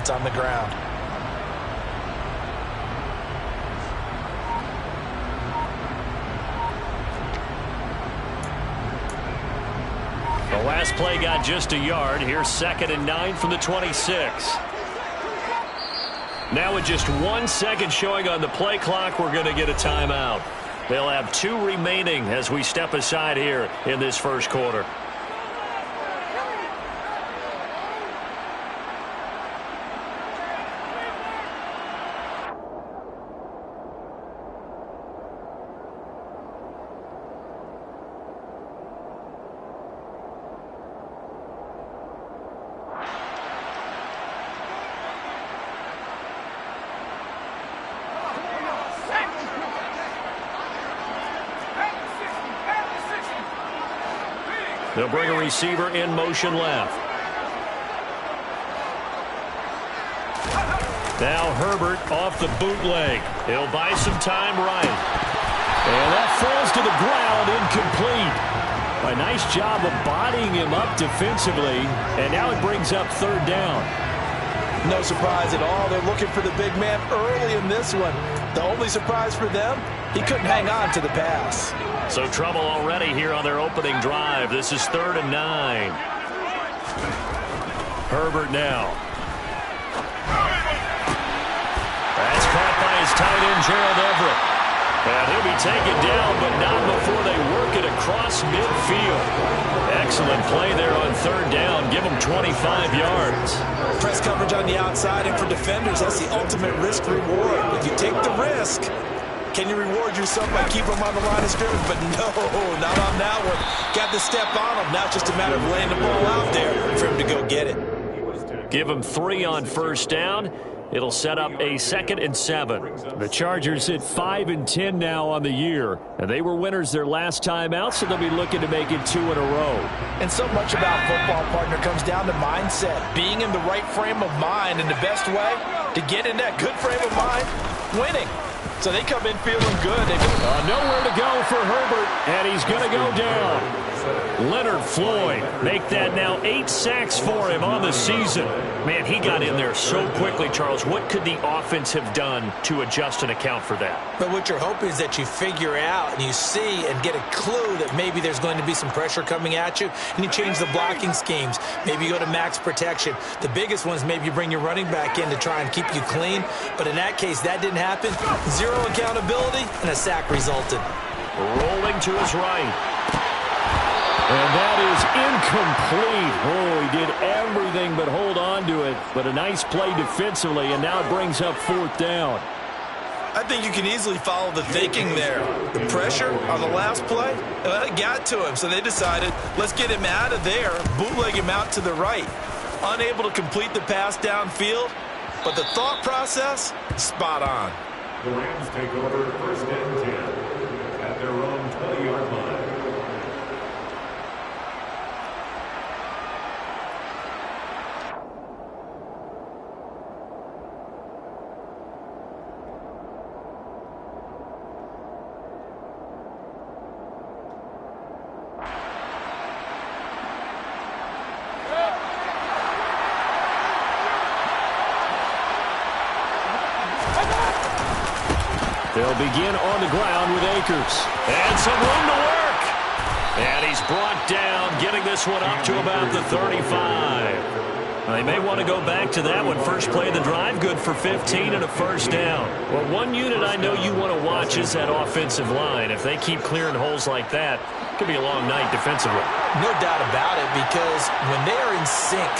gets on the ground. The last play got just a yard. Here's 2nd and 9 from the 26. Now with just 1 second showing on the play clock, we're going to get a timeout. They'll have 2 remaining as we step aside here in this first quarter. They'll bring a receiver in motion left. Now Herbert off the bootleg. He'll buy some time right. And that falls to the ground, incomplete. A nice job of bodying him up defensively. And now it brings up 3rd down. No surprise at all. They're looking for the big man early in this one. The only surprise for them, he couldn't hang on to the pass. So trouble already here on their opening drive. This is 3rd and 9. Herbert now. That's caught by his tight end, Gerald Everett. And he'll be taken down, but not before they work it across midfield. Excellent play there on 3rd down. Give them 25 yards. Press coverage on the outside, and for defenders, that's the ultimate risk-reward. If you take the risk, can you reward yourself by keeping them on the line of scrimmage? But no, not on that one. Got to step on them. Now it's just a matter of laying the ball out there for him to go get it. Give him 3 on 1st down. It'll set up a 2nd and 7. The Chargers hit 5 and 10 now on the year. And they were winners their last time out, so they'll be looking to make it 2 in a row. And so much about football, partner, comes down to mindset. Being in the right frame of mind, and the best way to get in that good frame of mind, winning. So they come in feeling good. Nowhere to go for Herbert, and he's going to go down. Leonard Floyd, make that now 8 sacks for him on the season. Man, he got in there so quickly, Charles. What could the offense have done to adjust and account for that? But what you're hoping is that you figure out and you see and get a clue that maybe there's going to be some pressure coming at you, and you change the blocking schemes. Maybe you go to max protection. The biggest one is maybe you bring your running back in to try and keep you clean. But in that case, that didn't happen. 0 accountability, and a sack resulted. Rolling to his right. And that is incomplete. Oh, he did everything but hold on to it. But a nice play defensively, and now it brings up 4th down. I think you can easily follow the thinking there. The pressure on the last play, it got to him. So they decided, let's get him out of there, bootleg him out to the right. Unable to complete the pass downfield, but the thought process, spot on. The Rams take over 1st and 10 at their own 20-yard line. They'll begin on the ground with Akers. And some room to work. And he's brought down, getting this one up to about the 35. They may want to go back to that one. First play of the drive, good for 15 and a 1st down. Well, one unit I know you want to watch is that offensive line. If they keep clearing holes like that, it could be a long night defensively. No doubt about it, because when they are in sync,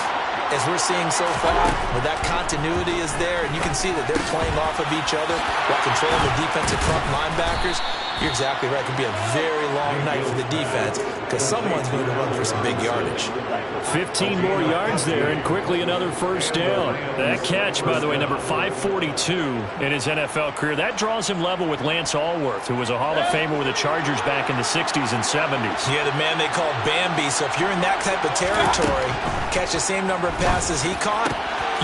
as we're seeing so far, where that continuity is there, and you can see that they're playing off of each other while controlling the defensive front linebackers, you're exactly right. It could be a very long night for the defense because someone's going to run for some big yardage. 15 more yards there, and quickly another 1st down. That catch, by the way, number 542 in his NFL career. That draws him level with Lance Allworth, who was a Hall of Famer with the Chargers back in the 60s and 70s. Yeah, the man they called Bambi. So if you're in that type of territory, catch the same number of passes he caught,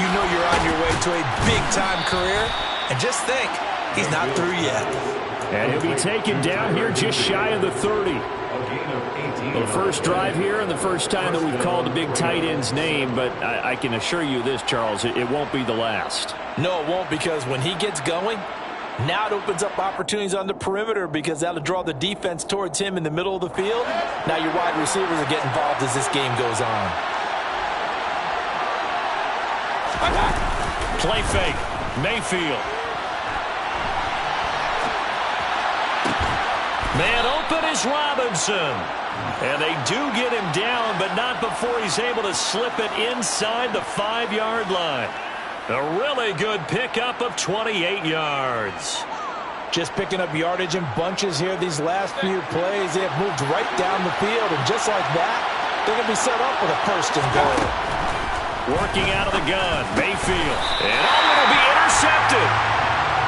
you know you're on your way to a big-time career. And just think, he's not through yet. And he'll be taken down here just shy of the 30. gain of 18. Well, the first drive here and the first time that we've called the big tight end's name, but I can assure you this, Charles, it won't be the last. No, it won't, because when he gets going, now it opens up opportunities on the perimeter, because that'll draw the defense towards him in the middle of the field. Now your wide receivers will get involved as this game goes on. Play fake. Mayfield. Man open is Robinson. And they do get him down, but not before he's able to slip it inside the 5-yard line. A really good pickup of 28 yards. Just picking up yardage in bunches here these last few plays. They have moved right down the field, and just like that, they're going to be set up with a first and goal. Working out of the gun, Mayfield. And it'll be intercepted.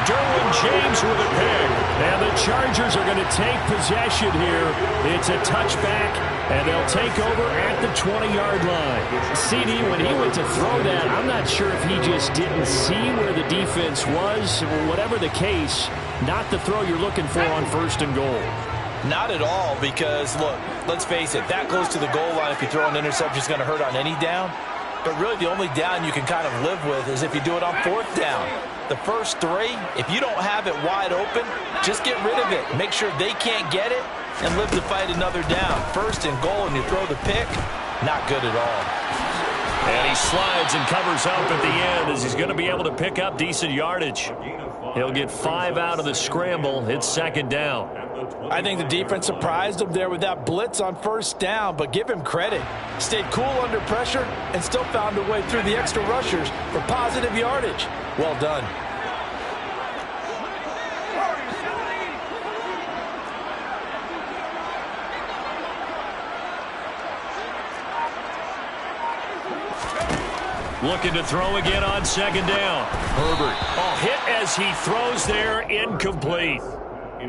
Derwin James with a pick. And the Chargers are going to take possession here. It's a touchback, and they'll take over at the 20-yard line. CD, when he went to throw that, I'm not sure if he just didn't see where the defense was. Whatever the case, not the throw you're looking for on first and goal. Not at all, because, look, let's face it, that close to the goal line, if you throw an interception, it's going to hurt on any down. But really the only down you can kind of live with is if you do it on fourth down. The first three, if you don't have it wide open, just get rid of it. Make sure they can't get it and live to fight another down. First and goal, and you throw the pick, not good at all. And he slides and covers up at the end as he's going to be able to pick up decent yardage. He'll get 5 out of the scramble. It's second down. I think the defense surprised him there with that blitz on first down, but give him credit. Stayed cool under pressure and still found a way through the extra rushers for positive yardage. Well done. Looking to throw again on second down. Herbert. Oh, hit as he throws there, incomplete.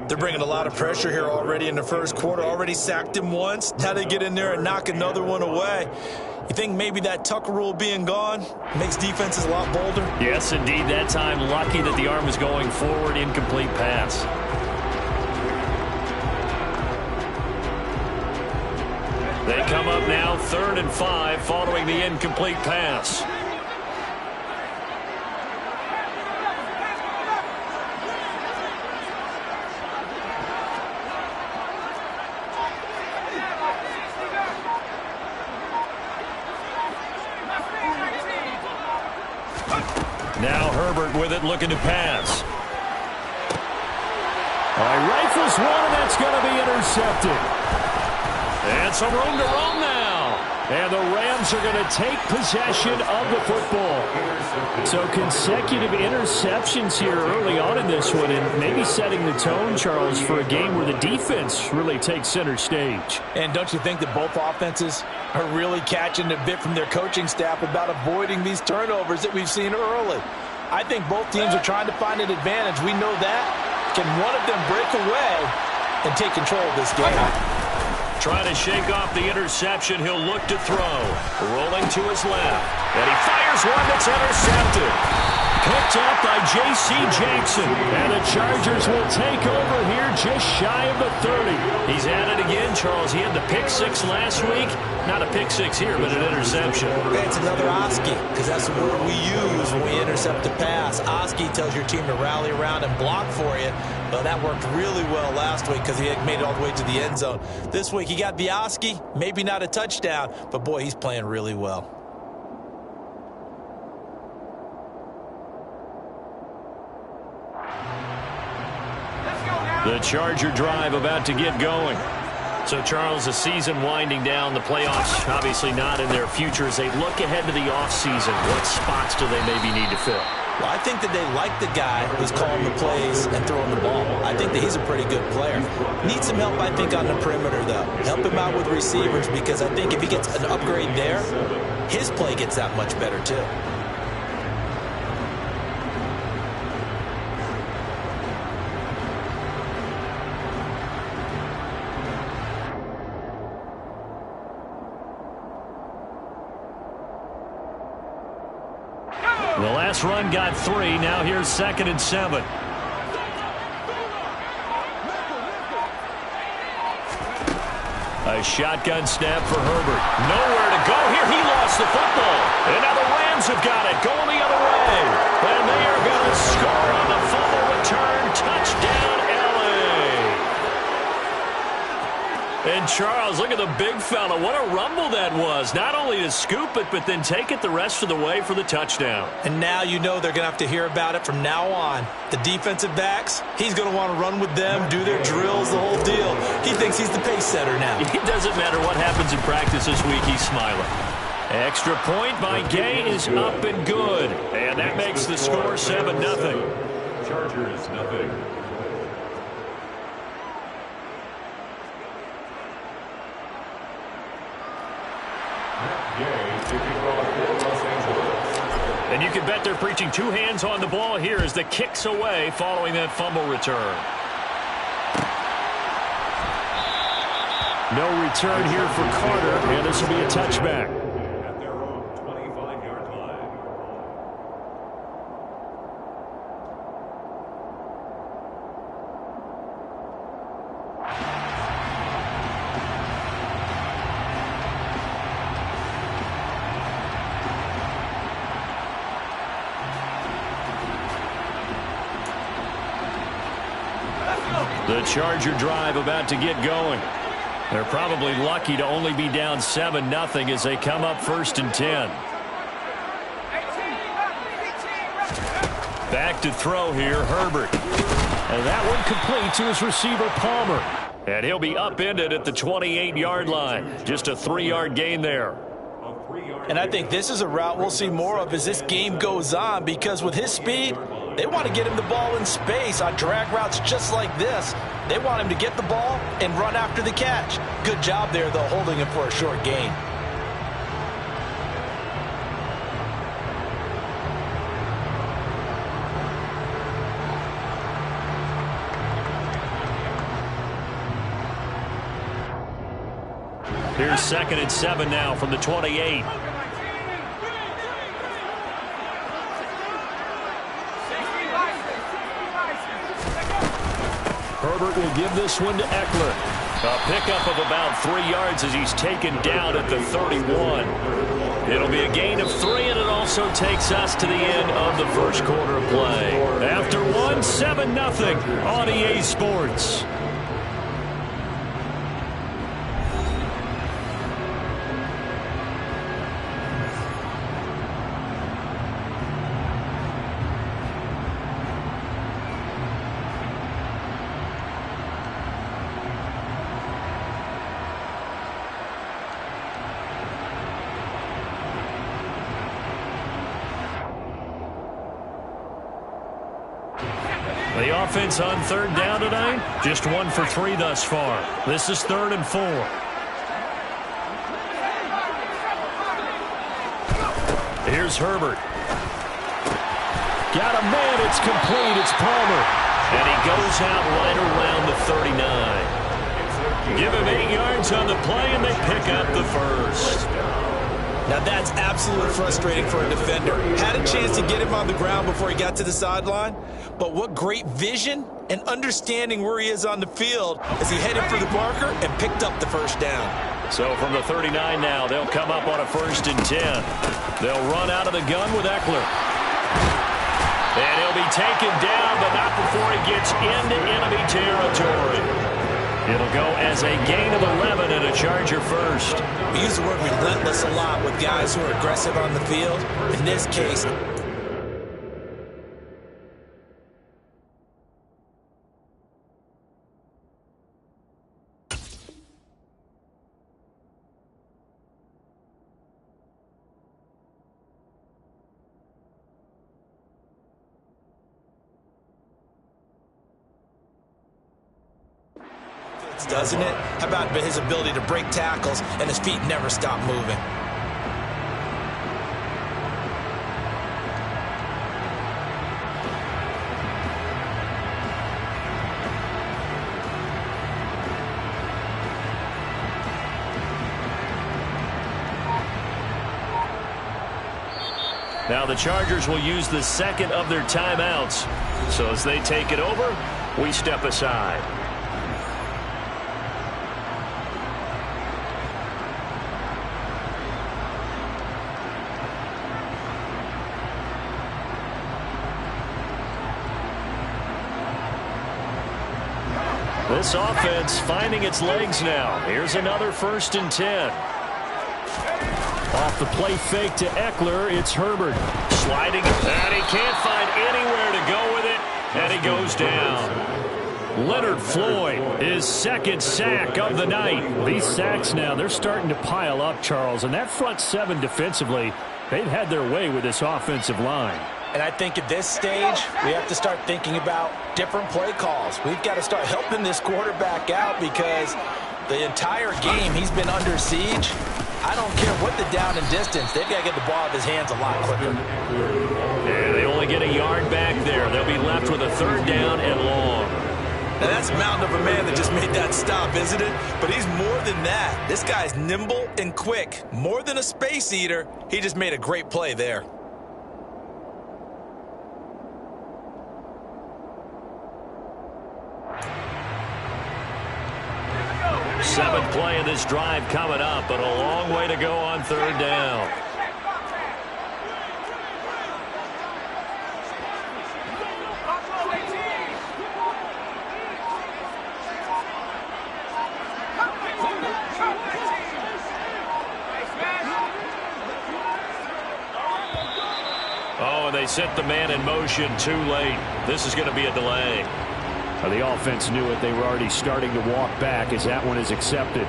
They're bringing a lot of pressure here already in the first quarter. Already sacked him once. Now they get in there and knock another one away. You think maybe that Tucker rule being gone makes defenses a lot bolder? Yes, indeed. That time, lucky that the arm is going forward. Incomplete pass. They come up now 3rd and 5 following the incomplete pass. Now Herbert with it, looking to pass. All right, rifles one, and that's going to be intercepted. And some room to roam now. And the Rams are going to take possession of the football. So consecutive interceptions here early on in this one, and maybe setting the tone, Charles, for a game where the defense really takes center stage. And don't you think that both offenses are really catching a bit from their coaching staff about avoiding these turnovers that we've seen early? I think both teams are trying to find an advantage. We know that. Can one of them break away and take control of this game? Trying to shake off the interception. He'll look to throw. Rolling to his left. And he fires one that's intercepted. Picked up by J.C. Jackson. And the Chargers will take over here just shy of the 30. He's at it again, Charles. He had the pick six last week. Not a pick six here, but an interception. It's another Oski, because that's the word we use when we intercept a pass. Oski tells your team to rally around and block for you. Well, that worked really well last week because he had made it all the way to the end zone. This week he got the Oski, maybe not a touchdown, but boy, he's playing really well. The Charger drive about to get going. So, Charles, the season winding down, the playoffs obviously not in their future. As they look ahead to the offseason, what spots do they maybe need to fill? Well, I think that they like the guy who's calling the plays and throwing the ball. I think that he's a pretty good player. Needs some help, I think, on the perimeter, though. Help him out with receivers, because I think if he gets an upgrade there, his play gets that much better, too. The last run got 3. Now here's 2nd and 7. A shotgun snap for Herbert. Nowhere to go here. He lost the football. And now the Rams have got it. Going the other way. And they are going to score on the fumble return. Touchdown, And Charles, look at the big fella. What a rumble that was. Not only to scoop it, but then take it the rest of the way for the touchdown. And now you know they're going to have to hear about it from now on. The defensive backs, he's going to want to run with them, do their drills, the whole deal. He thinks he's the pace setter now. It doesn't matter what happens in practice this week. He's smiling. Extra point by Gay is up and good. And that makes the score 7-0. Chargers, nothing. And you can bet they're preaching two hands on the ball here as the kick's away following that fumble return. No return here for Carter, and this will be a touchback. At their own 25-yard line. The Charger drive about to get going. They're probably lucky to only be down 7-0 as they come up 1st and 10. Back to throw here, Herbert. And that one complete to his receiver, Palmer. And he'll be upended at the 28-yard line. Just a 3-yard gain there. And I think this is a route we'll see more of as this game goes on, because with his speed, they want to get him the ball in space on drag routes just like this. They want him to get the ball and run after the catch. Good job there, though, holding him for a short gain. Here's 2nd and 7 now from the 28. Herbert will give this one to Eckler. A pickup of about 3 yards as he's taken down at the 31. It'll be a gain of 3, and it also takes us to the end of the first quarter of play. After 1, 7-0 on EA Sports. The offense on 3rd down tonight, just 1 for 3 thus far. This is 3rd and 4. Here's Herbert. Got a man, it's complete, it's Palmer. And he goes out right around the 39. Give him 8 yards on the play, and they pick up the first. Now that's absolutely frustrating for a defender. Had a chance to get him on the ground before he got to the sideline, but what great vision and understanding where he is on the field as he headed for the marker and picked up the first down. So from the 39 now, they'll come up on a 1st and 10. They'll run out of the gun with Eckler. And he'll be taken down, but not before he gets into enemy territory. It'll go as a gain of 11 and a Charger first. We use the word relentless a lot with guys who are aggressive on the field. In this case, doesn't it? How about his ability to break tackles and his feet never stop moving? Now the Chargers will use the 2nd of their timeouts. So as they take it over, we step aside. This offense finding its legs now. Here's another 1st and 10. Off the play fake to Eckler, it's Herbert. Sliding, and he can't find anywhere to go with it, and he goes down. Leonard Floyd, his 2nd sack of the night. These sacks now, they're starting to pile up, Charles, and that front 7 defensively, they've had their way with this offensive line. And I think at this stage, we have to start thinking about different play calls. We've got to start helping this quarterback out because the entire game he's been under siege. I don't care what the down and distance. They've got to get the ball out of his hands a lot quicker. And they only get a yard back there. They'll be left with a 3rd down and long. Now that's a mountain of a man that just made that stop, isn't it? But he's more than that. This guy's nimble and quick. More than a space eater. He just made a great play there. Seventh play of this drive coming up, but a long way to go on 3rd down. Oh, and they set the man in motion too late. This is going to be a delay. The offense knew it. They were already starting to walk back as that one is accepted.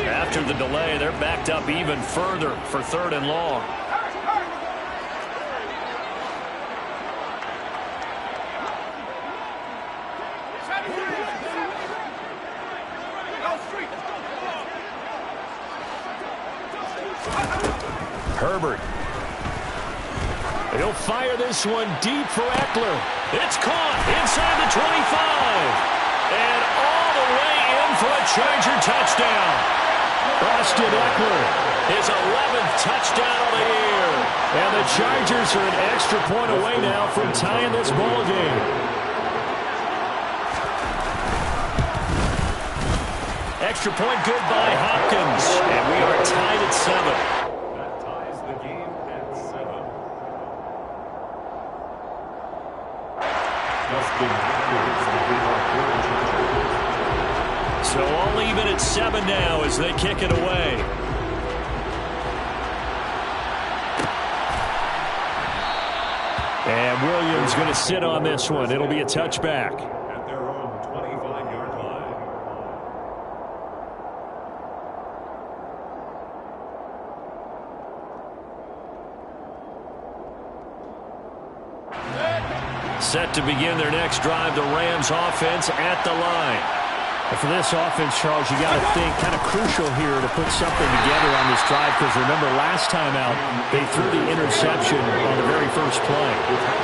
After the delay, they're backed up even further for 3rd and long. Herbert. He'll fire this one deep for Eckler. It's caught inside the 25. And all the way in for a Charger touchdown. Austin Eckler, his 11th touchdown of the year. And the Chargers are an extra point away now from tying this ball game. Extra point good by Hopkins. And we are tied at 7. So all even at 7 now as they kick it away. And Williams going to sit on this one. It'll be a touchback. At their own 25-yard line. Set to begin their next drive, the Rams offense at the line. And for this offense, Charles, you got to think kind of crucial here to put something together on this drive because remember last time out they threw the interception on the very first play.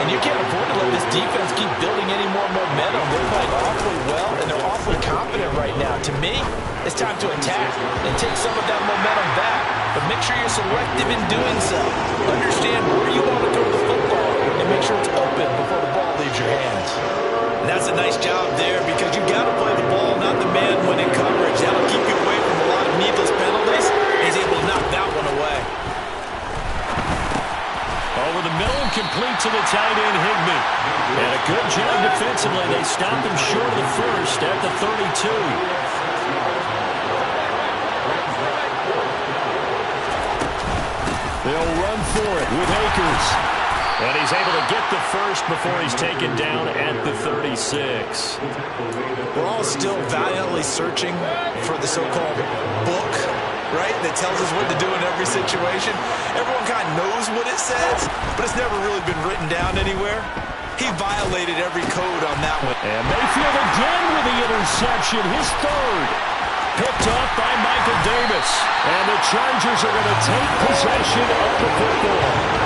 And you can't afford to let this defense keep building any more momentum. They're playing awfully well and they're awfully confident right now. To me, it's time to attack and take some of that momentum back. But make sure you're selective in doing so. Understand where you want to throw the football and make sure it's open before the ball leaves your hands. And that's a nice job there because you got to play the ball, not the man when in coverage. That'll keep you away from a lot of needless penalties. He's able to knock that one away. Over the middle and complete to the tight end, Higbee. And a good job defensively. They stopped him short of the first at the 32. They'll run for it with Akers. And he's able to get the first before he's taken down at the 36. We're all still valiantly searching for the so-called book, right, that tells us what to do in every situation. Everyone kind of knows what it says, but it's never really been written down anywhere. He violated every code on that one. And Mayfield again with the interception, his 3rd. Picked off by Michael Davis. And the Chargers are going to take possession of the football.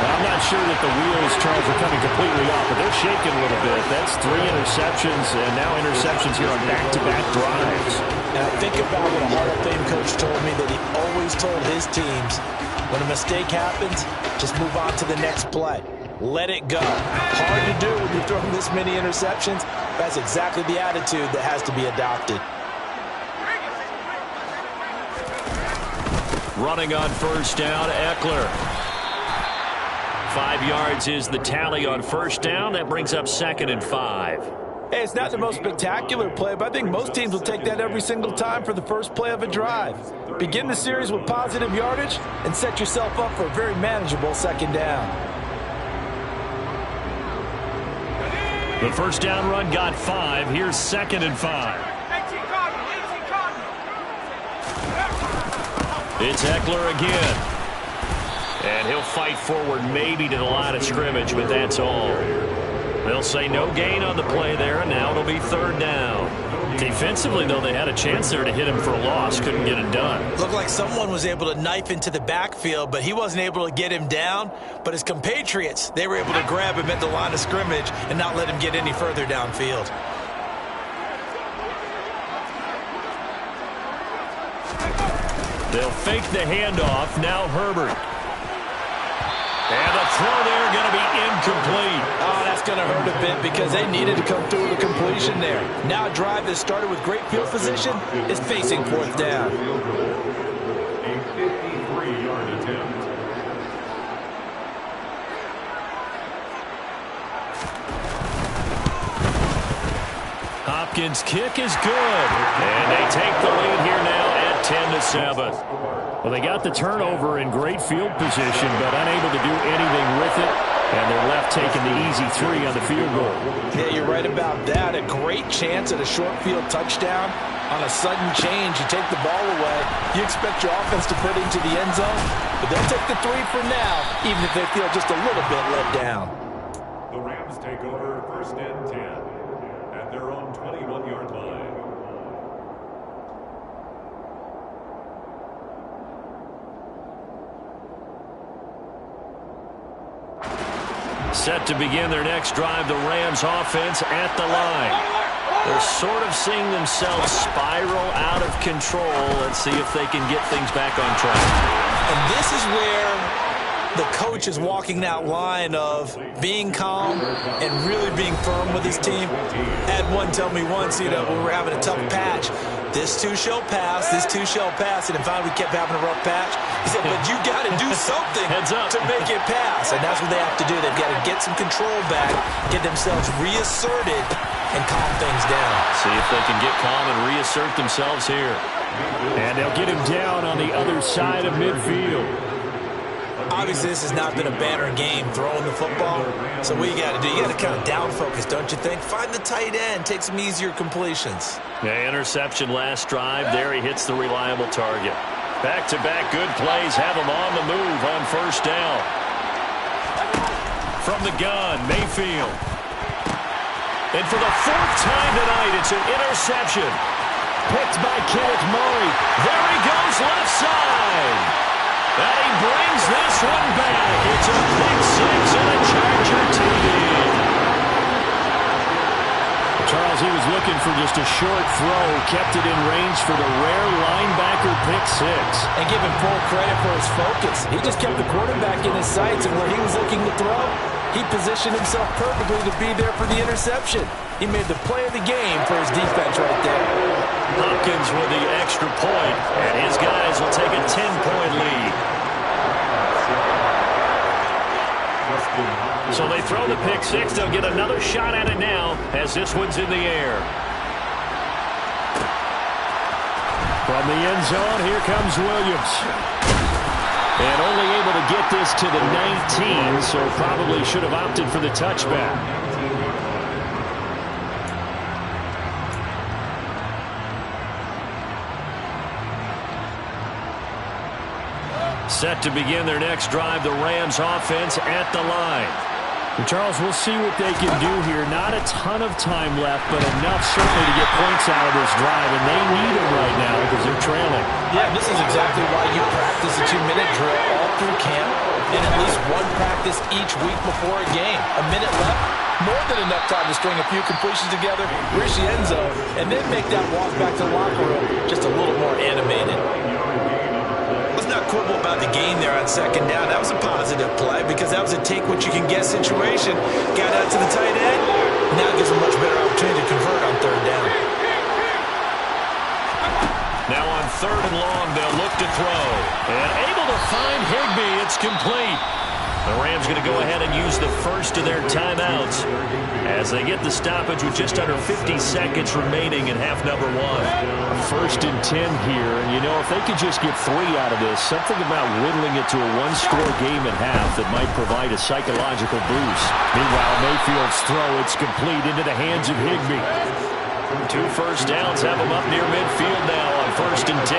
I'm not sure that the wheels, Charles, are coming completely off, but they're shaking a little bit. That's 3 interceptions, and now interceptions here on back-to-back drives. And I think about what a Hall of Fame coach told me that he always told his teams, when a mistake happens, just move on to the next play. Let it go. Hard to do when you're throwing this many interceptions. That's exactly the attitude that has to be adopted. Running on 1st down, Eckler. 5 yards is the tally on first down. That brings up 2nd and 5. Hey, it's not the most spectacular play, but I think most teams will take that every single time for the first play of a drive. Begin the series with positive yardage and set yourself up for a very manageable 2nd down. The first down run got 5. Here's 2nd and 5. It's Ekeler again. And he'll fight forward maybe to the line of scrimmage, but that's all. They'll say no gain on the play there, and now it'll be 3rd down. Defensively, though, they had a chance there to hit him for a loss. Couldn't get it done. Looked like someone was able to knife into the backfield, but he wasn't able to get him down. But his compatriots, they were able to grab him at the line of scrimmage and not let him get any further downfield. They'll fake the handoff. Now Herbert. And the throw there going to be incomplete. Oh, that's going to hurt a bit because they needed to come through with a completion there. Now a drive that started with great field position is facing 4th down. A 53-yard attempt. Hopkins' kick is good. And they take the lead here now at 10-7. Well, they got the turnover in great field position, but unable to do anything with it. And they're left taking the easy 3 on the field goal. Yeah, you're right about that. A great chance at a short field touchdown. On a sudden change, you take the ball away. You expect your offense to put it into the end zone, but they'll take the 3 for now, even if they feel just a little bit let down. The Rams take over 1st and 10 at their own 21-yard line. Set to begin their next drive, the Rams offense at the line. They're sort of seeing themselves spiral out of control. Let's see if they can get things back on track. And this is where the coach is walking that line of being calm and really being firm with his team. Had one tell me once, when we were having a tough patch, this too shall pass, this too shall pass. And finally we kept having a rough patch. He said, but you got to do something to make it pass. And that's what they have to do. They've got to get some control back, get themselves reasserted, and calm things down. See if they can get calm and reassert themselves here. And they'll get him down on the other side of midfield. Obviously, this has not been a banner game throwing the football. So what you got to do, you got to kind of down focus, don't you think? Find the tight end, take some easier completions. Yeah, interception last drive. There he hits the reliable target. Back-to-back good plays have him on the move on 1st down. From the gun, Mayfield. And for the 4th time tonight, it's an interception. Picked by Kenneth Murray. There he goes left side. And he brings this one back. It's a pick 6 and a Charger TD. Charles, he was looking for just a short throw, kept it in range for the rare linebacker pick 6. And give him full credit for his focus. He just kept the quarterback in his sights, and where he was looking to throw, he positioned himself perfectly to be there for the interception. He made the play of the game for his defense right there. Hopkins with the extra point, and his guys will take a 10-point lead. So they throw the pick 6. They'll get another shot at it now as this one's in the air. From the end zone, here comes Williams. And only able to get this to the 19, so probably should have opted for the touchback. Set to begin their next drive, the Rams offense at the line. And Charles, we'll see what they can do here. Not a ton of time left, but enough certainly to get points out of this drive, and they need them right now because they're trailing. Yeah, this is exactly why you practice a 2-minute drill all through camp and at least one practice each week before a game. A minute left, more than enough time to string a few completions together, reach the end zone, and then make that walk back to the locker room just a little more animated. Let's not quibble about the gain there on 2nd down. That was a positive play because that was a take-what-you-can-get situation. Got out to the tight end. Now it gives a much better opportunity to convert on 3rd down. Now on 3rd and long, they'll look to throw. And able to find Higbee. It's complete. The Rams going to go ahead and use the first of their timeouts as they get the stoppage with just under 50 seconds remaining in half number one. 1st and 10 here, and you know, if they could just get 3 out of this, something about whittling it to a one-score game at half that might provide a psychological boost. Meanwhile, Mayfield's throw, it's complete into the hands of Higbee. 2 first downs have them up near midfield now on 1st and 10.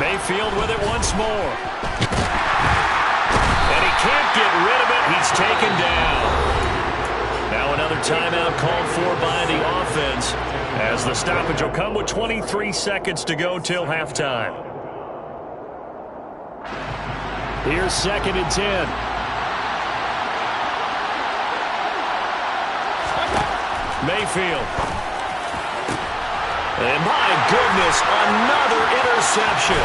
Mayfield with it once more. And he can't get rid of it. He's taken down. Now another timeout called for by the offense as the stoppage will come with 23 seconds to go till halftime. Here's 2nd and 10. Mayfield. And my goodness, another interception.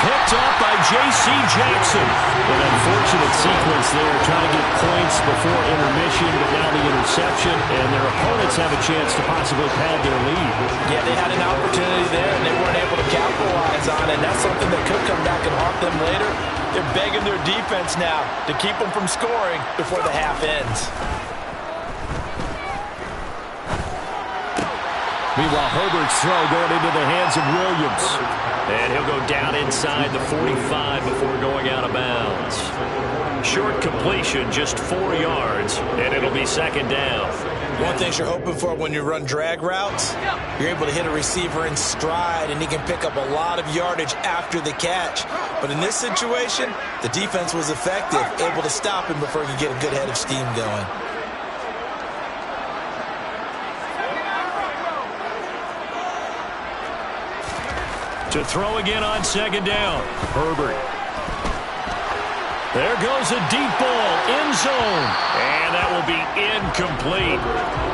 Picked up by J.C. Jackson. An unfortunate sequence there, trying to get points before intermission, but now the interception, and their opponents have a chance to possibly pad their lead. Yeah, they had an opportunity there, and they weren't able to capitalize on it. That's something that could come back and haunt them later. They're begging their defense now to keep them from scoring before the half ends. Meanwhile, Herbert's throw going into the hands of Williams. And he'll go down inside the 45 before going out of bounds. Short completion, just 4 yards, and it'll be 2nd down. One thing you're hoping for when you run drag routes, you're able to hit a receiver in stride, and he can pick up a lot of yardage after the catch. But in this situation, the defense was effective, able to stop him before he could get a good head of steam going. To throw again on 2nd down. Herbert. There goes a deep ball, end zone. And that will be incomplete.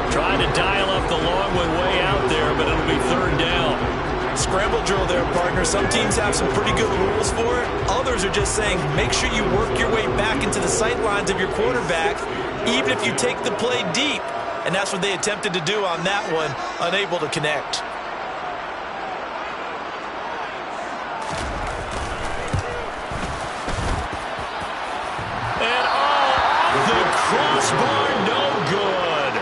Trying to dial up the long one way out there, but it'll be 3rd down. Scramble drill there, partner. Some teams have some pretty good rules for it. Others are just saying make sure you work your way back into the sight lines of your quarterback, even if you take the play deep. And that's what they attempted to do on that one, unable to connect. Crossbar, no good.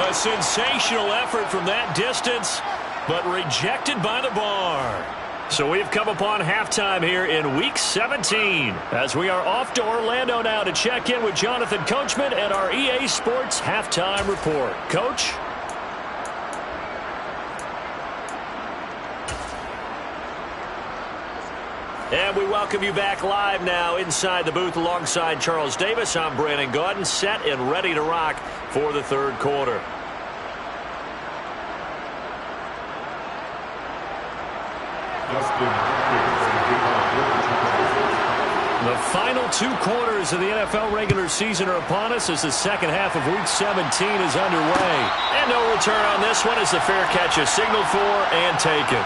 A sensational effort from that distance, but rejected by the bar. So we've come upon halftime here in Week 17 as we are off to Orlando now to check in with Jonathan Coachman and our EA Sports Halftime Report. Coach? And we welcome you back live now inside the booth alongside Charles Davis. I'm Brandon Gaudin, set and ready to rock for the 3rd quarter. The final 2 quarters of the NFL regular season are upon us as the 2nd half of Week 17 is underway. And no return on this one as the fair catch is signaled for and taken.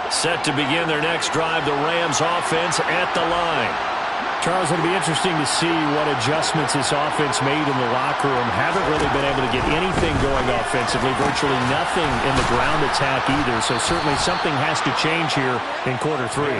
Set to begin their next drive, the Rams offense at the line. Charles, it'll be interesting to see what adjustments this offense made in the locker room. Haven't really been able to get anything going offensively, virtually nothing in the ground attack either. So certainly something has to change here in quarter 3.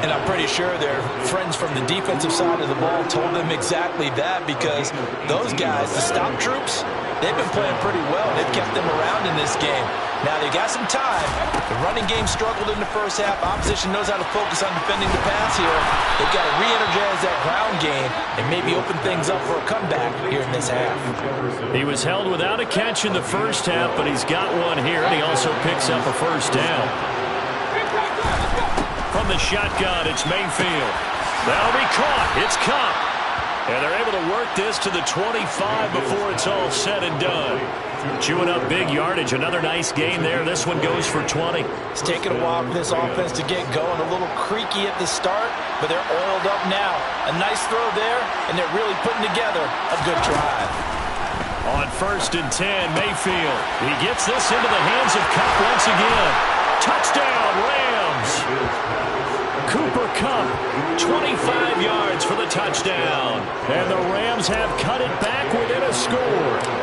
And I'm pretty sure their friends from the defensive side of the ball told them exactly that, because those guys, the stop troops, they've been playing pretty well. They've kept them around in this game. Now, they got some time. The running game struggled in the first half. Opposition knows how to focus on defending the pass here. They've got to re-energize that ground game and maybe open things up for a comeback here in this half. He was held without a catch in the first half, but he's got one here, and he also picks up a 1st down. From the shotgun, it's Mayfield. That'll be caught. It's Kupp. And they're able to work this to the 25 before it's all said and done. Chewing up big yardage. Another nice gain there. This one goes for 20. It's taken a while for this offense to get going. A little creaky at the start, but they're oiled up now. A nice throw there, and they're really putting together a good drive. On 1st and 10, Mayfield. He gets this into the hands of Kupp once again. Touchdown, Rams. Cooper Kupp, 25 yards for the touchdown. And the Rams have cut it back within a score.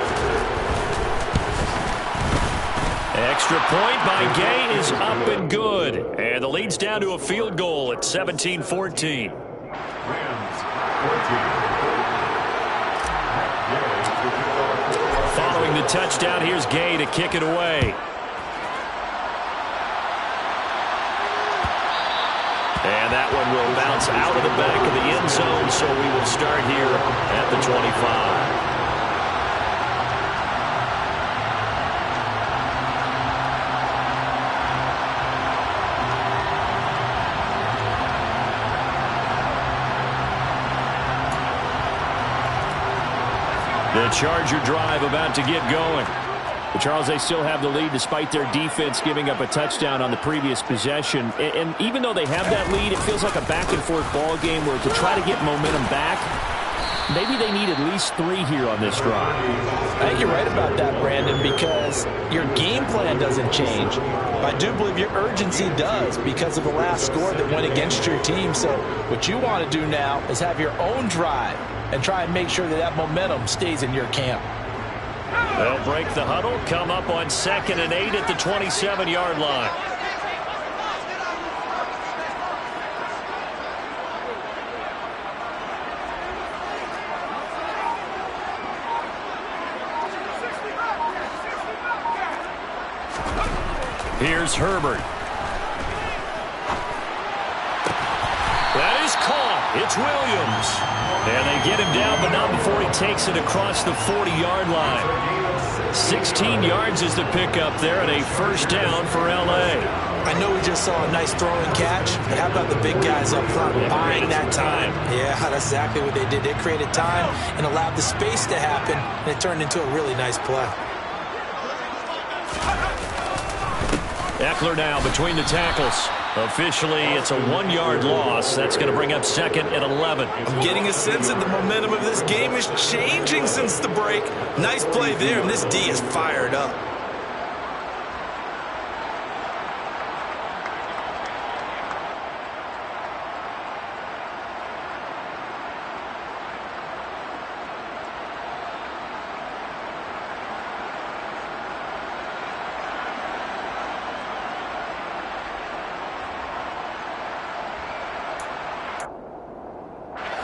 extra point by Gay is up and good. And the lead's down to a field goal at 17-14. Rams 14. Following the touchdown, here's Gay to kick it away. And that one will bounce out of the back of the end zone, so we will start here at the 25. The Charger drive about to get going. But Charles, they still have the lead despite their defense giving up a touchdown on the previous possession. And even though they have that lead, it feels like a back-and-forth ball game where to try to get momentum back, maybe they need at least 3 here on this drive. I think you're right about that, Brandon, because your game plan doesn't change. I do believe your urgency does because of the last score that went against your team. So what you want to do now is have your own drive and try and make sure that that momentum stays in your camp. They'll break the huddle, come up on 2nd and 8 at the 27-yard line. Here's Herbert. That is caught. It's Williams. And they get him down, but not before he takes it across the 40-yard line. 16 yards is the pickup there, and a first down for L.A. I know we just saw a nice throw and catch, but how about the big guys up front buying that time? Yeah, that's exactly what they did. They created time and allowed the space to happen, and it turned into a really nice play. Eckler now between the tackles. Officially, it's a 1-yard loss. That's going to bring up 2nd and 11. I'm getting a sense that the momentum of this game is changing since the break. Nice play there, and this D is fired up.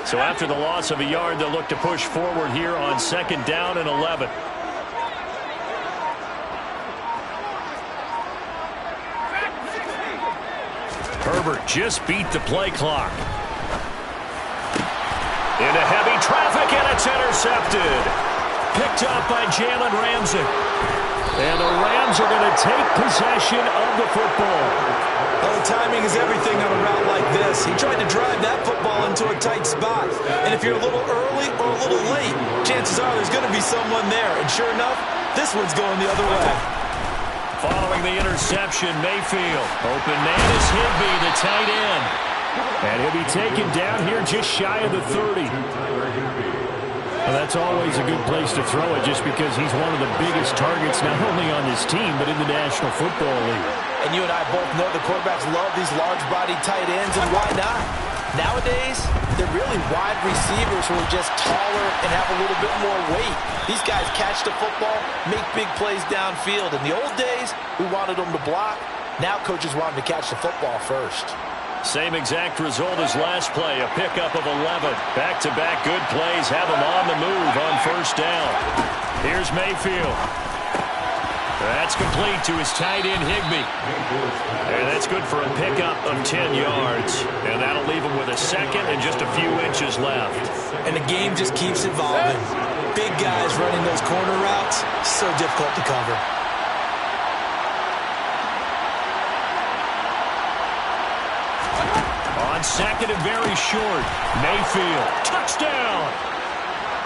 So after the loss of a yard, they'll look to push forward here on 2nd down and 11. Herbert just beat the play clock. Into heavy traffic, and it's intercepted. Picked up by Jalen Ramsey. And the Rams are going to take possession of the football. Well, the timing is everything on a route like this. He tried to drive that football into a tight spot. And if you're a little early or a little late, chances are there's going to be someone there. And sure enough, this one's going the other way. Following the interception, Mayfield. Open man is Higbee, the tight end. And he'll be taken down here just shy of the 30. Well, that's always a good place to throw it just because he's one of the biggest targets not only on this team but in the National Football League. And you and I both know the quarterbacks love these large-bodied tight ends, and why not? Nowadays, they're really wide receivers who are just taller and have a little bit more weight. These guys catch the football, make big plays downfield. In the old days, we wanted them to block. Now coaches want them to catch the football first. Same exact result as last play, a pickup of 11. Back-to-back good plays have him on the move on first down. Here's Mayfield. That's complete to his tight end, Higbee. And that's good for a pickup of 10 yards. And that'll leave him with a second and just a few inches left. And the game just keeps evolving. Big guys running those corner routes, so difficult to cover. On 2nd and very short, Mayfield, touchdown!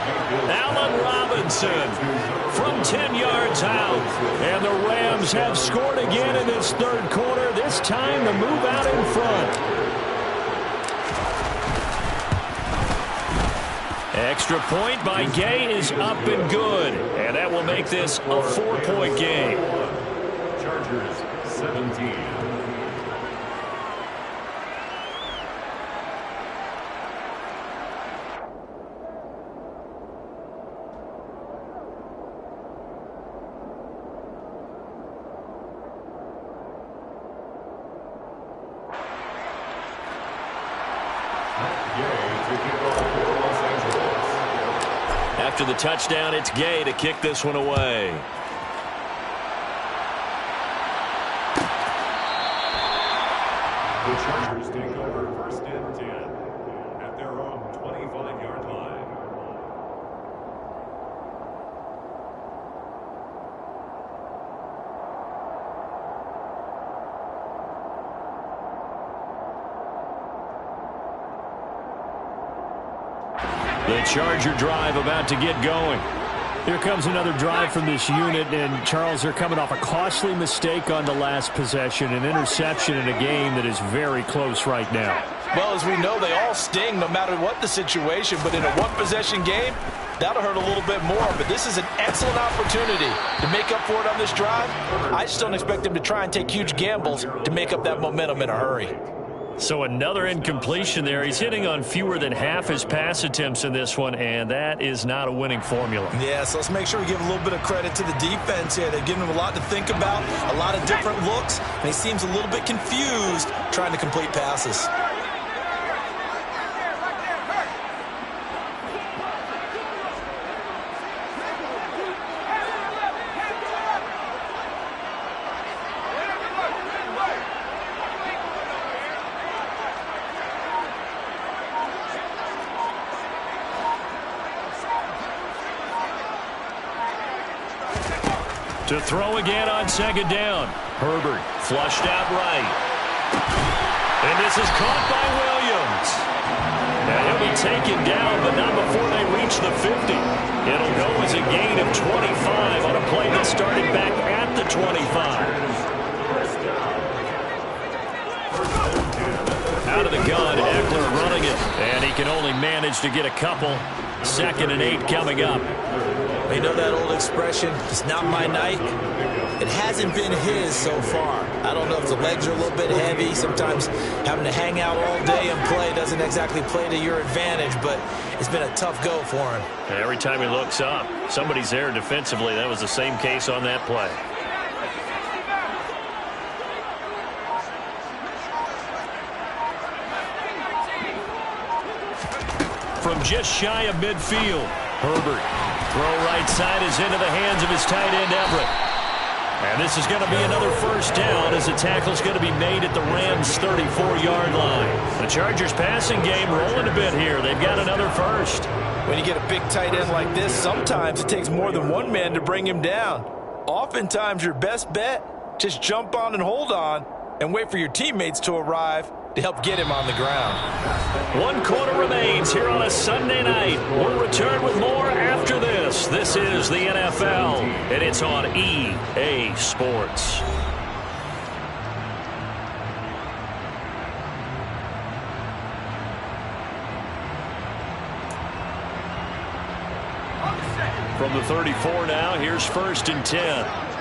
Allen Robinson from 10 yards out. And the Rams have scored again in this third quarter, this time to move out in front. Extra point by Gay is up and good. And that will make this a 4-point game. Chargers 17. After the touchdown, it's Gay to kick this one away. The Chargers take over first and 10 at their own 25-yard line. The Charger drive about to get going. Here comes another drive from this unit, and Charles, they're coming off a costly mistake on the last possession, an interception in a game that is very close right now. Well, as we know, they all sting no matter what the situation, but in a one-possession game, that'll hurt a little bit more. But this is an excellent opportunity to make up for it on this drive. I just don't expect them to try and take huge gambles to make up that momentum in a hurry. So another incompletion there. He's hitting on fewer than half his pass attempts in this one, and that is not a winning formula. Yeah, so let's make sure we give a little bit of credit to the defense here. They've given him a lot to think about, a lot of different looks, and he seems a little bit confused trying to complete passes. To throw again on second down. Herbert flushed out right. And this is caught by Williams. Now he'll be taken down, but not before they reach the 50. It'll go as a gain of 25 on a play that started back at the 25. Out of the gun, Eckler running it. And he can only manage to get a couple. 2nd and 8 coming up. You know that old expression, it's not my night? It hasn't been his so far. I don't know if the legs are a little bit heavy. Sometimes having to hang out all day and play doesn't exactly play to your advantage, but it's been a tough go for him. Every time he looks up, somebody's there defensively. That was the same case on that play. From just shy of midfield, Herbert. Throw right side is into the hands of his tight end, Everett. And this is going to be another first down as the tackle's going to be made at the Rams' 34-yard line. The Chargers passing game rolling a bit here. They've got another first. When you get a big tight end like this, sometimes it takes more than one man to bring him down. Oftentimes, your best bet, just jump on and hold on and wait for your teammates to arrive to help get him on the ground. 1 quarter remains here on a Sunday night. We'll return with more after this. This is the NFL, and it's on EA Sports. From the 34 now, here's 1st and 10.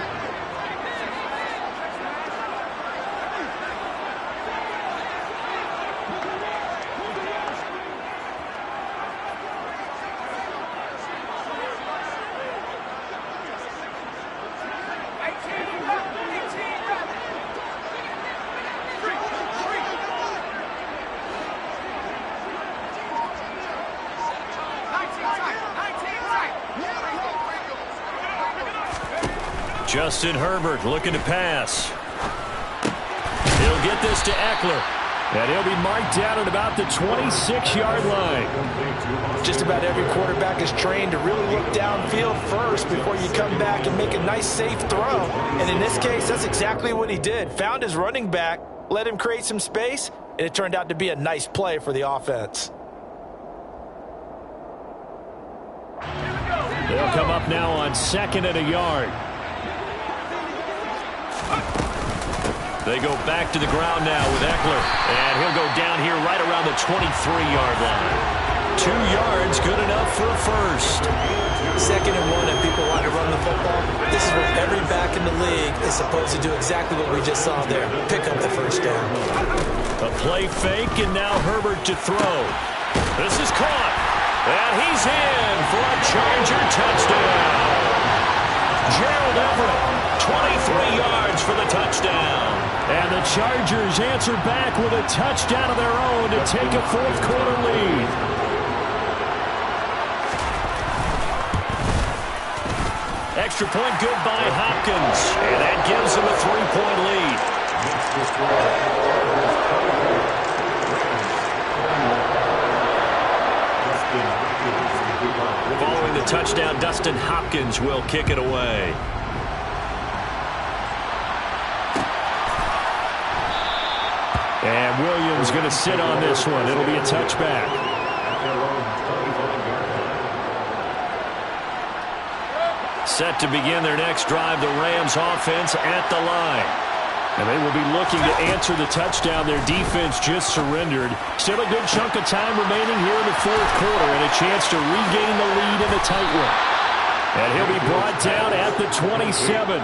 Justin Herbert looking to pass. He'll get this to Eckler. And he'll be marked out at about the 26-yard line. Just about every quarterback is trained to really look downfield first before you come back and make a nice, safe throw. And in this case, that's exactly what he did. Found his running back, let him create some space, and it turned out to be a nice play for the offense. They'll come up now on 2nd and a yard. They go back to the ground now with Eckler. And he'll go down here right around the 23-yard line. 2 yards, good enough for a first. 2nd and 1, and people want to run the football. This is where every back in the league is supposed to do exactly what we just saw there. Pick up the first down. A play fake, and now Herbert to throw. This is caught. And he's in for a Charger touchdown. Gerald Everett, 23 yards for the touchdown. And the Chargers answer back with a touchdown of their own to take a 4th quarter lead. Extra point good by Hopkins. And that gives them a 3-point lead. Following the touchdown, Dustin Hopkins will kick it away. And Williams going to sit on this one. It'll be a touchback. Set to begin their next drive, the Rams offense at the line. And they will be looking to answer the touchdown their defense just surrendered. Still a good chunk of time remaining here in the fourth quarter and a chance to regain the lead in a tight one. And he'll be brought down at the 27.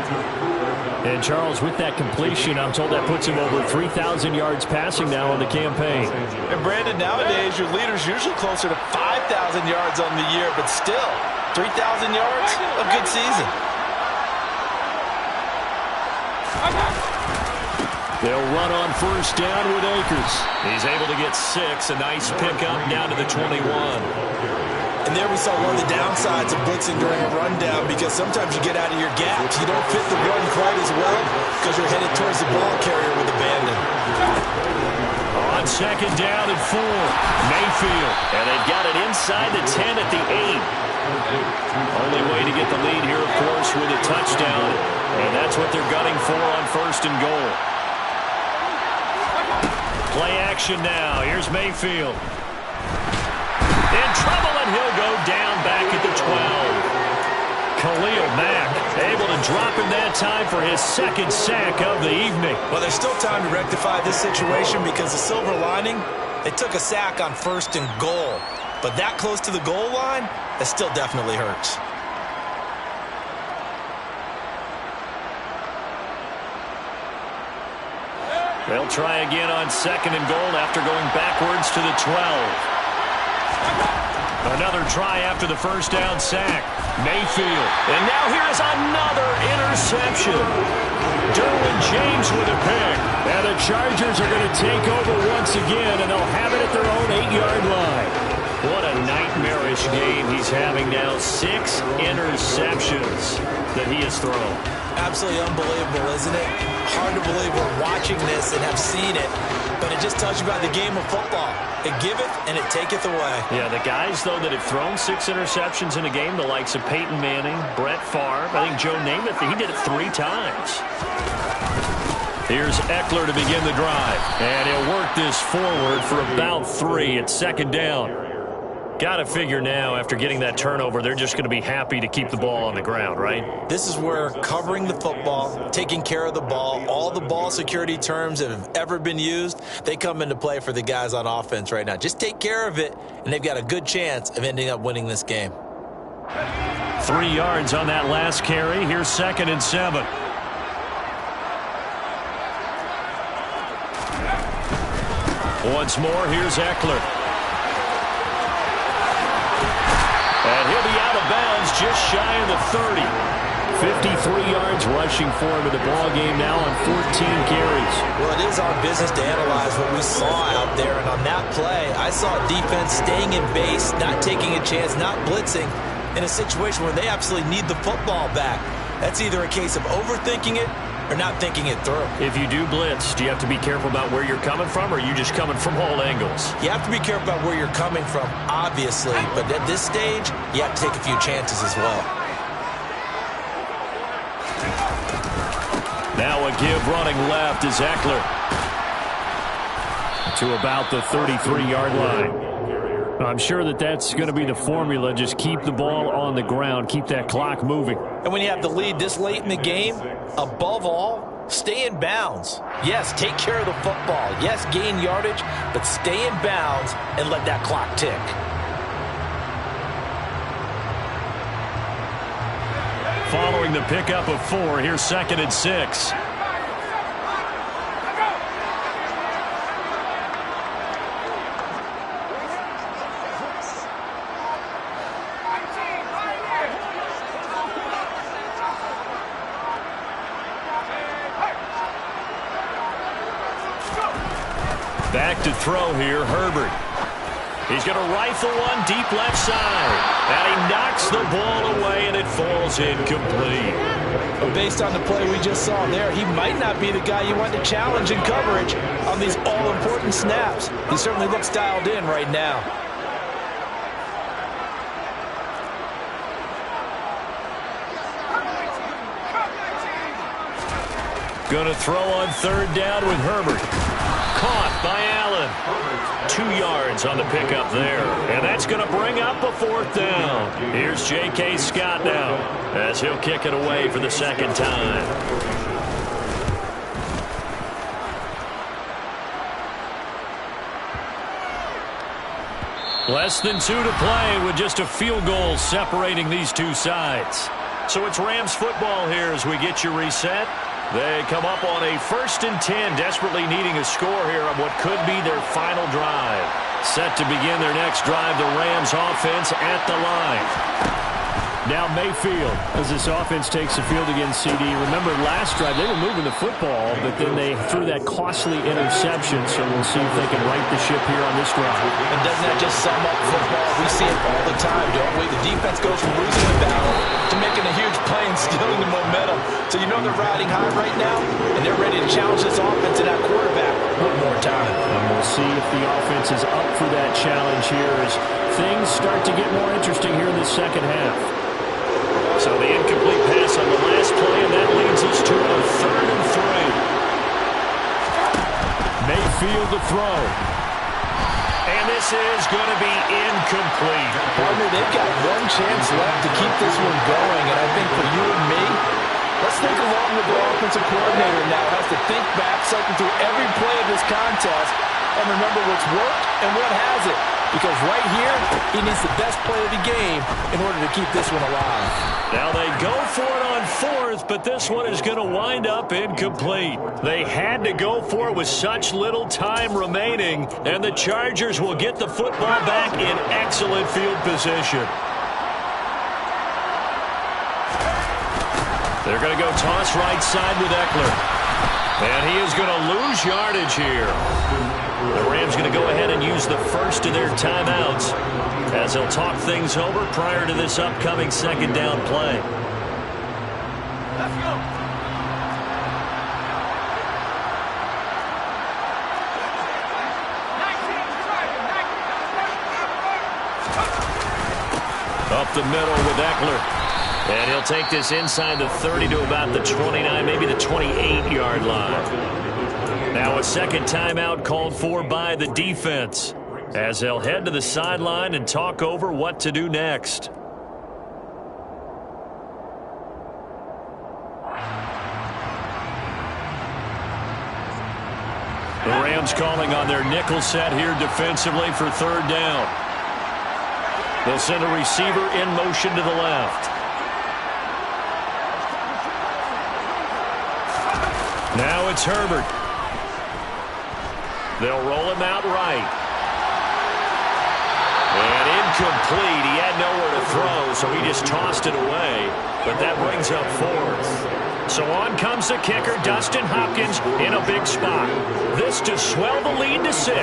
And Charles, with that completion, I'm told that puts him over 3,000 yards passing now on the campaign. And Brandon, nowadays your leader's usually closer to 5,000 yards on the year, but still, 3,000 yards, a good season. They'll run on first down with Akers. He's able to get 6, a nice pickup down to the 21. And there we saw one of the downsides of blitzing during a rundown, because sometimes you get out of your gaps. You don't fit the run quite as well because you're headed towards the ball carrier with abandon. On second down and 4, Mayfield. And they've got it inside the 10 at the 8. Only way to get the lead here, of course, with a touchdown. And that's what they're gunning for on first and goal. Play action now. Here's Mayfield. In trouble, and he'll go down back at the 12. Khalil Mack able to drop him that time for his second sack of the evening. Well, there's still time to rectify this situation, because the silver lining, they took a sack on first and goal. But that close to the goal line, that still definitely hurts. They'll try again on second and goal after going backwards to the 12. Another try after the first down sack. Mayfield. And now here is another interception. Derwin James with a pick. And the Chargers are going to take over once again, and they'll have it at their own 8-yard line. What a nightmarish game he's having now. 6 interceptions that he has thrown. Absolutely unbelievable, isn't it? Hard to believe we're watching this and have seen it, but it just tells you about the game of football. It giveth and it taketh away. Yeah, the guys, though, that have thrown 6 interceptions in a game, the likes of Peyton Manning, Brett Favre, I think Joe Namath, he did it 3 times. Here's Eckler to begin the drive, and he'll work this forward for about 3 at second down. Got to figure now, after getting that turnover, they're just going to be happy to keep the ball on the ground, right? This is where covering the football, taking care of the ball, all the ball security terms that have ever been used, they come into play for the guys on offense right now. Just take care of it, and they've got a good chance of ending up winning this game. 3 yards on that last carry. Here's second and 7. Once more, here's Eckler. And he'll be out of bounds just shy of the 30. 53 yards rushing for him in the ball game now on 14 carries. Well, it is our business to analyze what we saw out there, and on that play, I saw defense staying in base, not taking a chance, not blitzing, in a situation where they absolutely need the football back. That's either a case of overthinking it or not thinking it through. If you do blitz, do you have to be careful about where you're coming from, or are you just coming from all angles? You have to be careful about where you're coming from, obviously, but at this stage, you have to take a few chances as well. Now a give running left is Eckler. To about the 33-yard line. I'm sure that that's going to be the formula. Just keep the ball on the ground. Keep that clock moving. And when you have the lead this late in the game, above all, stay in bounds. Yes, take care of the football. Yes, gain yardage, but stay in bounds and let that clock tick. Following the pickup of 4, here's second and 6. Back to throw here, Herbert. He's going to rifle one deep left side. And he knocks the ball away, and it falls incomplete. But based on the play we just saw there, he might not be the guy you want to challenge in coverage on these all-important snaps. He certainly looks dialed in right now. Going to throw on third down with Herbert. Caught by Allen. 2 yards on the pickup there. And that's going to bring up a fourth down. Here's J.K. Scott now as he'll kick it away for the second time. Less than 2 to play with just a field goal separating these two sides. So it's Rams football here as we get you reset. They come up on a 1st and 10, desperately needing a score here on what could be their final drive. Set to begin their next drive, the Rams offense at the line. Now Mayfield, as this offense takes the field against CD. Remember last drive, they were moving the football, but then they threw that costly interception, so we'll see if they can right the ship here on this drive. And doesn't that just sum up football? We see it all the time, don't we? The defense goes from losing the battle to making a huge play and stealing the momentum. So you know they're riding high right now, and they're ready to challenge this offense and that quarterback one more time. And we'll see if the offense is up for that challenge here as things start to get more interesting here in the second half. So the incomplete pass on the last play, and that leads us to a 3rd and 3. Mayfield to throw. And this is going to be incomplete. Partner, they've got one chance left to keep this one going, and I think for you and me, let's think along with the offensive coordinator now. Has to think back, cycle through every play of this contest, and remember what's worked and what hasn't. Because right here, he needs the best play of the game in order to keep this one alive. Now they go for it on 4th, but this one is going to wind up incomplete. They had to go for it with such little time remaining, and the Chargers will get the football back in excellent field position. They're going to go toss right side with Eckler. And he is going to lose yardage here. The Rams going to go ahead and use the first of their timeouts as they'll talk things over prior to this upcoming second down play. Let's go. Up the middle with Eckler. And he'll take this inside the 30 to about the 29, maybe the 28-yard line. Now a second timeout called for by the defense as they'll head to the sideline and talk over what to do next. The Rams calling on their nickel set here defensively for 3rd down. They'll send a receiver in motion to the left. Now it's Herbert. They'll roll him out right. And incomplete. He had nowhere to throw, so he just tossed it away. But that brings up 4th. So on comes the kicker, Dustin Hopkins, in a big spot. This to swell the lead to 6.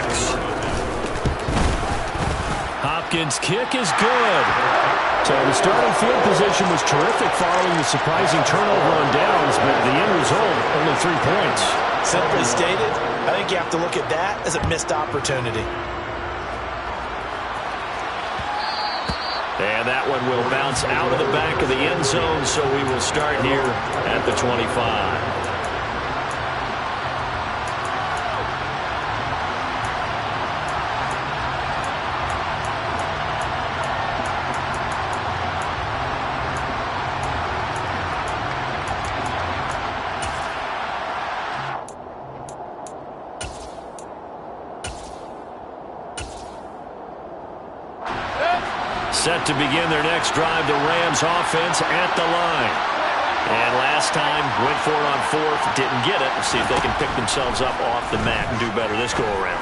Hopkins' kick is good. So the starting field position was terrific following the surprising turnover on downs, but the end result, only 3 points. Simply stated, I think you have to look at that as a missed opportunity. And that one will bounce out of the back of the end zone, so we will start here at the 25. Set to begin their next drive, the Rams offense at the line. And last time, went for it on 4th, didn't get it. Let's see if they can pick themselves up off the mat and do better this go-around.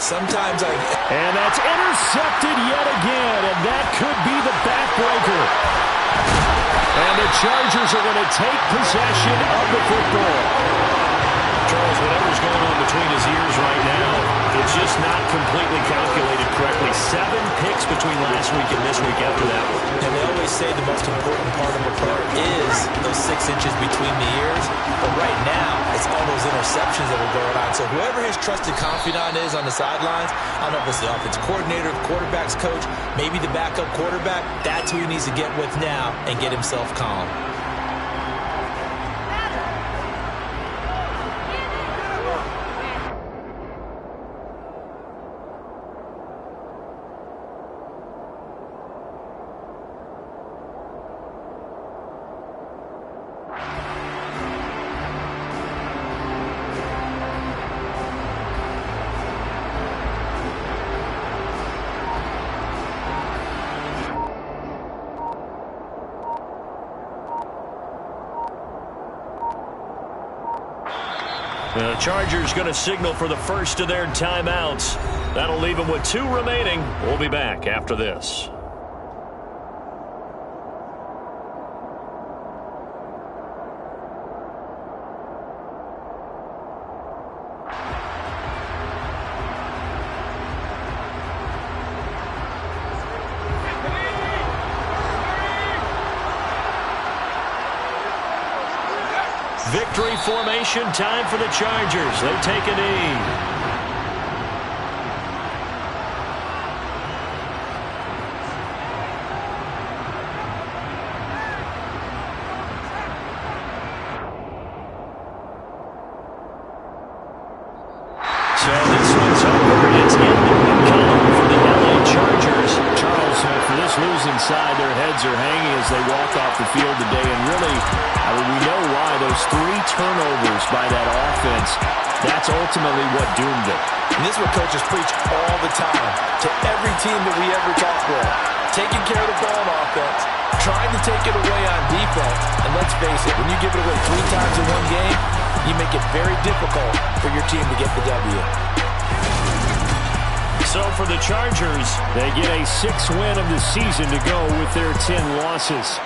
Sometimes And that's intercepted yet again, and that could be the backbreaker. And the Chargers are going to take possession of the football. Charles, whatever's going on between his ears right now, It's just not completely calculated correctly. 7 picks between last week and this week after that one. And they always say the most important part of a player is those 6 inches between the ears. But right now, it's all those interceptions that are going on. So whoever his trusted confidant is on the sidelines, I don't know if it's the offensive coordinator, the quarterback's coach, maybe the backup quarterback, that's who he needs to get with now and get himself calm. The Chargers going to signal for the first of their timeouts. That'll leave them with 2 remaining. We'll be back after this. Victory formation time for the Chargers. They take a knee. So this one's over. It's in the win column for the LA Chargers. Charles, for this losing side, their heads are hanging as they walk off the field today. And really, we know why. Those 3 turnovers by that offense, that's ultimately what doomed it. And this is what coaches preach all the time to every team that we ever talk with. Taking care of the ball on offense, trying to take it away on defense. And let's face it, when you give it away 3 times in one game, you make it very difficult for your team to get the W. So for the Chargers, they get a 6th win of the season to go with their 10 losses.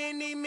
any minute.